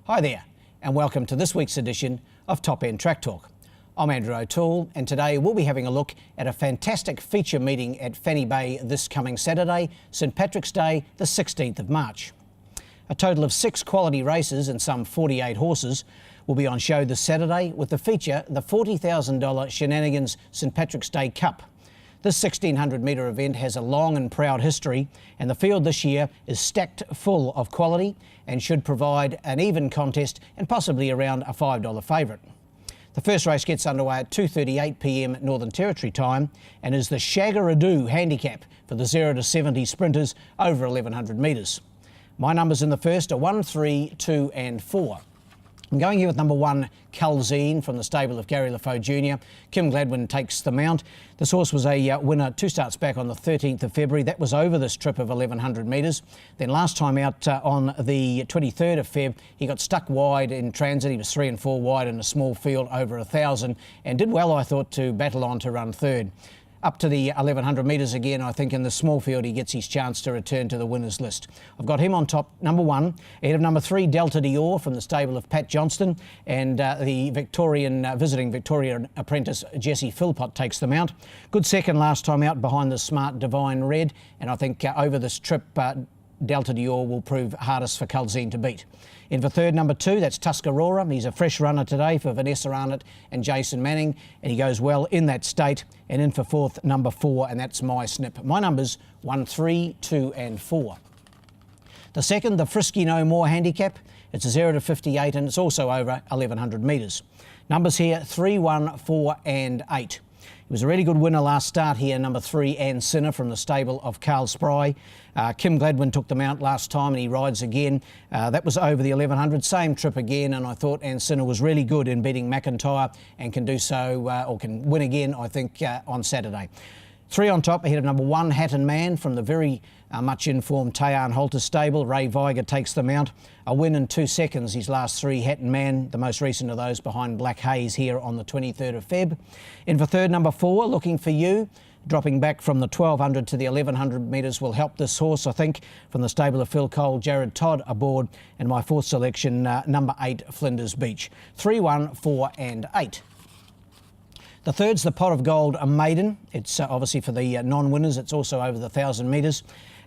Hi there, and welcome to this week's edition of Top End Track Talk. I'm Andrew O'Toole, and today we'll be having a look at a fantastic feature meeting at Fanny Bay this coming Saturday, St Patrick's Day, the 16th of March. A total of 6 quality races and some 48 horses will be on show this Saturday, with the feature the $40,000 Shenanigans St Patrick's Day Cup. This 1600 metre event has a long and proud history, and the field this year is stacked full of quality and should provide an even contest and possibly around a $5 favourite. The first race gets underway at 2:38 p.m. Northern Territory time and is the Shagger-a-Doo handicap for the 0 to 70 sprinters over 1100 metres. My numbers in the first are 1, 3, 2 and 4. I'm going here with number 1, Calzine from the stable of Gary Lafoe Jr. Kim Gladwin takes the mount. This horse was a winner 2 starts back on the 13th of February. That was over this trip of 1100 metres. Then last time out on the 23rd of Feb, he got stuck wide in transit. He was 3 and 4 wide in a small field over 1,000 and did well, I thought, to battle on to run third. Up to the 1100 metres again, I think in the small field he gets his chance to return to the winners list. I've got him on top, number 1, ahead of number 3, Delta Dior from the stable of Pat Johnston, and the visiting Victorian apprentice Jesse Philpott takes the mount. Good second last time out behind the smart Divine Red, and I think over this trip Delta Dior will prove hardest for Calzine to beat. In for third, number 2, that's Tuscarora. He's a fresh runner today for Vanessa Arnott and Jason Manning, and he goes well in that state. And in for fourth, number 4, and that's My Snip. My numbers 1, 3, 2 and 4. The second, the Frisky No More handicap. It's a 0 to 58 and it's also over 1100 metres. Numbers here 3, 1, 4 and 8. He was a really good winner last start here, number 3, Ann Sinner from the stable of Carl Spry. Kim Gladwin took them out last time and he rides again. That was over the 1100, same trip again, and I thought Ann Sinner was really good in beating McIntyre and can do so, or can win again, I think, on Saturday. 3 on top, ahead of number 1, Hatton Man from the very much informed Tayan Halter stable. Ray Viger takes the mount. A win in 2 seconds, his last 3, Hatton Man, the most recent of those behind Black Haze here on the 23rd of Feb. In for third, number 4, Looking For You. Dropping back from the 1200 to the 1100 metres will help this horse, I think, from the stable of Phil Cole, Jared Todd aboard, and my fourth selection, number 8, Flinders Beach. 3, 1, 4 and 8. The third's the Pot of Gold, a maiden. It's obviously for the non-winners. It's also over the 1,000 metres.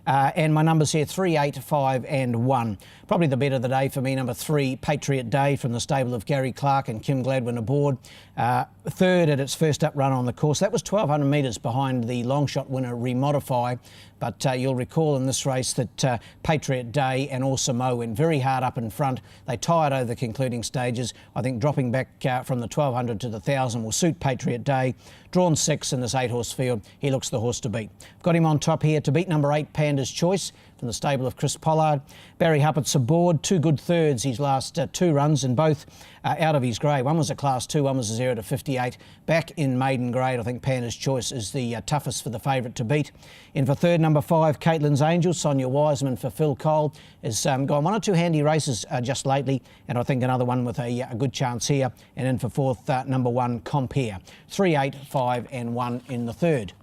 And my numbers here, 3, 8, 5 and 1. Probably the bet of the day for me, number 3, Patriot Day from the stable of Gary Clark and Kim Gladwin aboard. Third at its first up run on the course. That was 1,200 metres behind the long shot winner Remodify. But you'll recall in this race that Patriot Day and Orsamo went very hard up in front. They tired over the concluding stages. I think dropping back from the 1,200 to the 1,000 will suit Patriot Day. Drawn 6 in this 8-horse field. He looks the horse to beat. Got him on top here to beat number 8, Panda's Choice from the stable of Chris Pollard. Barry Huppett's aboard, 2 good thirds his last 2 runs, and both out of his grade. One was a Class 2, one was a 0 to 58. Back in maiden grade, I think Panda's Choice is the toughest for the favourite to beat. In for third, number 5, Caitlin's Angel. Sonia Wiseman for Phil Cole has gone 1 or 2 handy races just lately, and I think another one with a good chance here. And in for fourth, number 1, Compare. 3, 8, 5 and 1 in the third.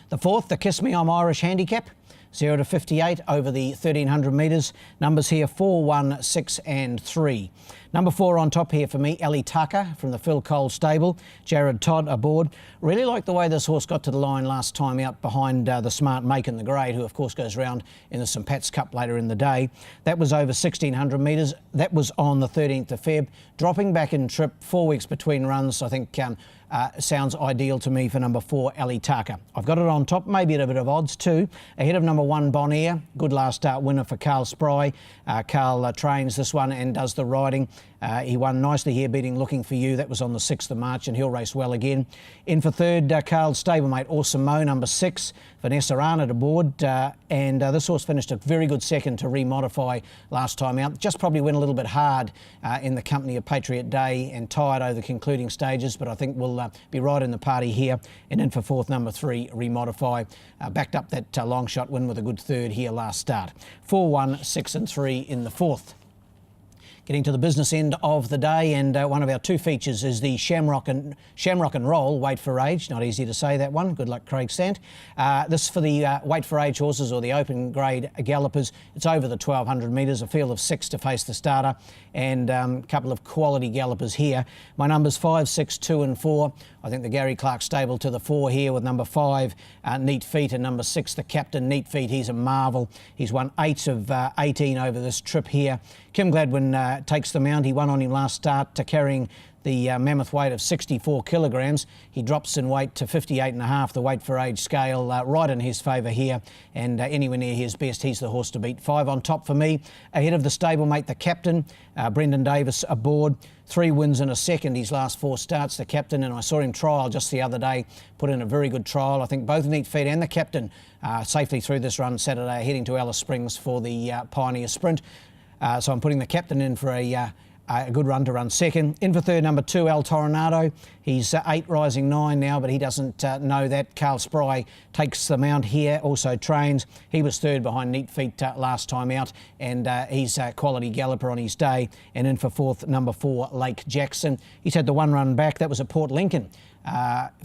The fourth, the Kiss Me I'm Irish handicap. 0 to 58 over the 1,300 metres. Numbers here 4, 1, 6 and 3. Number 4 on top here for me, Ali Taka from the Phil Cole stable. Jared Todd aboard. Really like the way this horse got to the line last time out behind the smart Macon the Grade, who of course goes round in the St Pat's Cup later in the day. That was over 1,600 metres. That was on the 13th of Feb. Dropping back in trip, 4 weeks between runs, I think sounds ideal to me for number 4, Ali Taka. I've got it on top, maybe at a bit of odds too. Ahead of number 1, Bonaire. Good last start winner for Carl Spry. Carl trains this one and does the riding. He won nicely here, beating Looking For You. That was on the 6th of March, and he'll race well again. In for third, Carl's stablemate, Orsamo, number 6. Vanessa Arnott aboard, and this horse finished a very good second to Remodify last time out. Just probably went a little bit hard in the company of Patriot Day and tired over the concluding stages, but I think we'll be right in the party here. And in for fourth, number 3, Remodify. Backed up that long shot win with a good third here last start. 4, 1, 6 and 3 in the fourth. Getting to the business end of the day, and one of our two features is the Shamrock and Roll Weight for Age. Not easy to say that one. Good luck, Craig Sant. This for the Weight for Age horses, or the open grade gallopers. It's over the 1200 metres, a field of 6 to face the starter, and a couple of quality gallopers here. My numbers 5, 6, 2 and 4. I think the Gary Clark stable to the 4 here with number 5, Neat Feet, and number 6, the captain, Neat Feet. He's a marvel. He's won 8 of 18 over this trip here. Kim Gladwin takes the mount. He won on him last start, carrying the mammoth weight of 64 kilograms. He drops in weight to 58.5, the weight for age scale, right in his favour here, and anywhere near his best. He's the horse to beat. 5 on top for me. Ahead of the stablemate, the captain, Brendan Davis aboard. 3 wins and a second his last 4 starts, the captain, and I saw him trial just the other day, put in a very good trial. I think both Neat Feet and the captain safely through this run Saturday, heading to Alice Springs for the Pioneer Sprint. So I'm putting the captain in for a good run to run second. In for third, number 2, El Toronado. He's 8 rising 9 now, but he doesn't know that. Carl Spry takes the mount here, also trains. He was third behind Neat Feet last time out, and he's a quality galloper on his day. And in for fourth, number 4, Lake Jackson. He's had the one run back. That was at Port Lincoln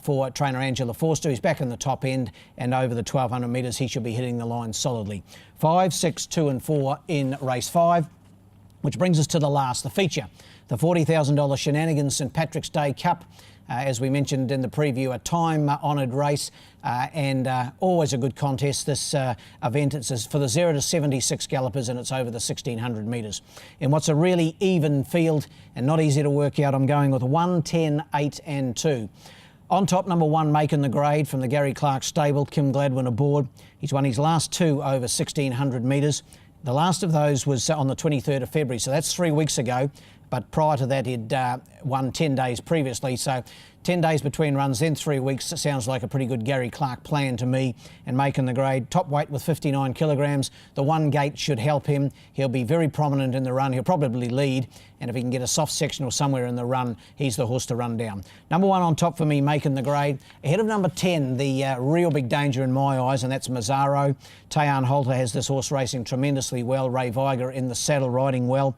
for trainer Angela Forster. He's back in the top end, and over the 1200 metres, he should be hitting the line solidly. 5, 6, 2 and 4 in race 5. Which brings us to the last, the feature, the $40,000 Shenanigans St Patrick's Day Cup. As we mentioned in the preview, a time-honoured race and always a good contest. This event, it's for the 0 to 76 gallopers, and it's over the 1600 metres. In what's a really even field and not easy to work out, I'm going with 1, 10, 8 and 2. On top, number 1, Making the Grade from the Gary Clark stable, Kim Gladwin aboard. He's won his last 2 over 1600 metres. The last of those was on the 23rd of February, so that's 3 weeks ago. But prior to that, he'd won 10 days previously. So 10 days between runs, then 3 weeks. It sounds like a pretty good Gary Clark plan to me. And Making the Grade, top weight with 59 kilograms. The one gate should help him. He'll be very prominent in the run. He'll probably lead. And if he can get a soft section or somewhere in the run, he's the horse to run down. Number 1 on top for me, Making the Grade. Ahead of number 10, the real big danger in my eyes, and that's Mazzaro. Tayan Holter has this horse racing tremendously well. Ray Viger in the saddle riding well.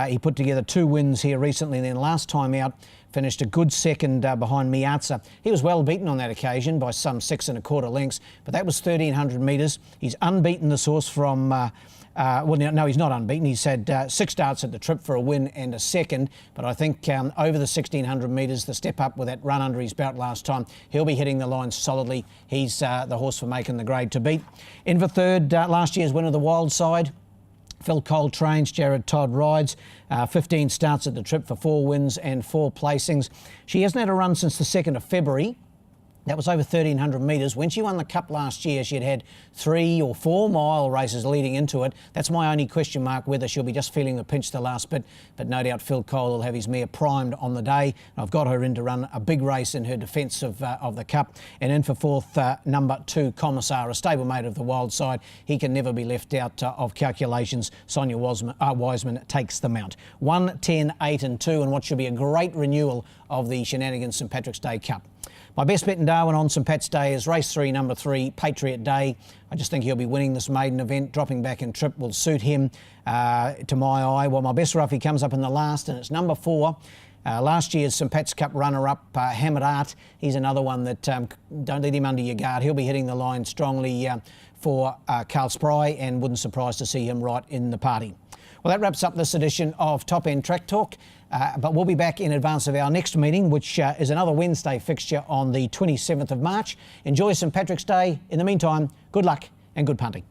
He put together 2 wins here recently, and then last time out finished a good second behind Miazza. He was well beaten on that occasion by some 6 1/4 lengths, but that was 1300 metres. He's unbeaten this horse from... well, no, he's not unbeaten. He's had 6 starts at the trip for a win and a second. But I think over the 1600 metres, the step up with that run under his belt last time, he'll be hitting the line solidly. He's the horse for Making the Grade to beat. In for third, last year's winner, the Wild Side. Phil Cole trains, Jared Todd rides. 15 starts at the trip for 4 wins and 4 placings. She hasn't had a run since the 2nd of February. That was over 1,300 metres. When she won the Cup last year, she had 3 or 4 mile races leading into it. That's my only question mark, whether she'll be just feeling the pinch the last bit. But no doubt Phil Cole will have his mare primed on the day. I've got her in to run a big race in her defence of the Cup. And in for fourth, number 2, Commissar, a stablemate of the Wild Side. He can never be left out of calculations. Sonia Wiseman takes the mount. 1, 10, 8 and 2, and what should be a great renewal of the Shenanigans St Patrick's Day Cup. My best bet in Darwin on St Pat's Day is race 3, number 3, Patriot Day. I just think he'll be winning this maiden event. Dropping back in trip will suit him to my eye. Well, my best roughie comes up in the last, and it's number 4. Last year's St Pat's Cup runner-up, Hamid Art. He's another one that don't let him under your guard. He'll be hitting the line strongly for Carl Spry, and wouldn't surprise to see him right in the party. Well, that wraps up this edition of Top End Track Talk. But we'll be back in advance of our next meeting, which is another Wednesday fixture on the 27th of March. Enjoy St Patrick's Day. In the meantime, good luck and good punting.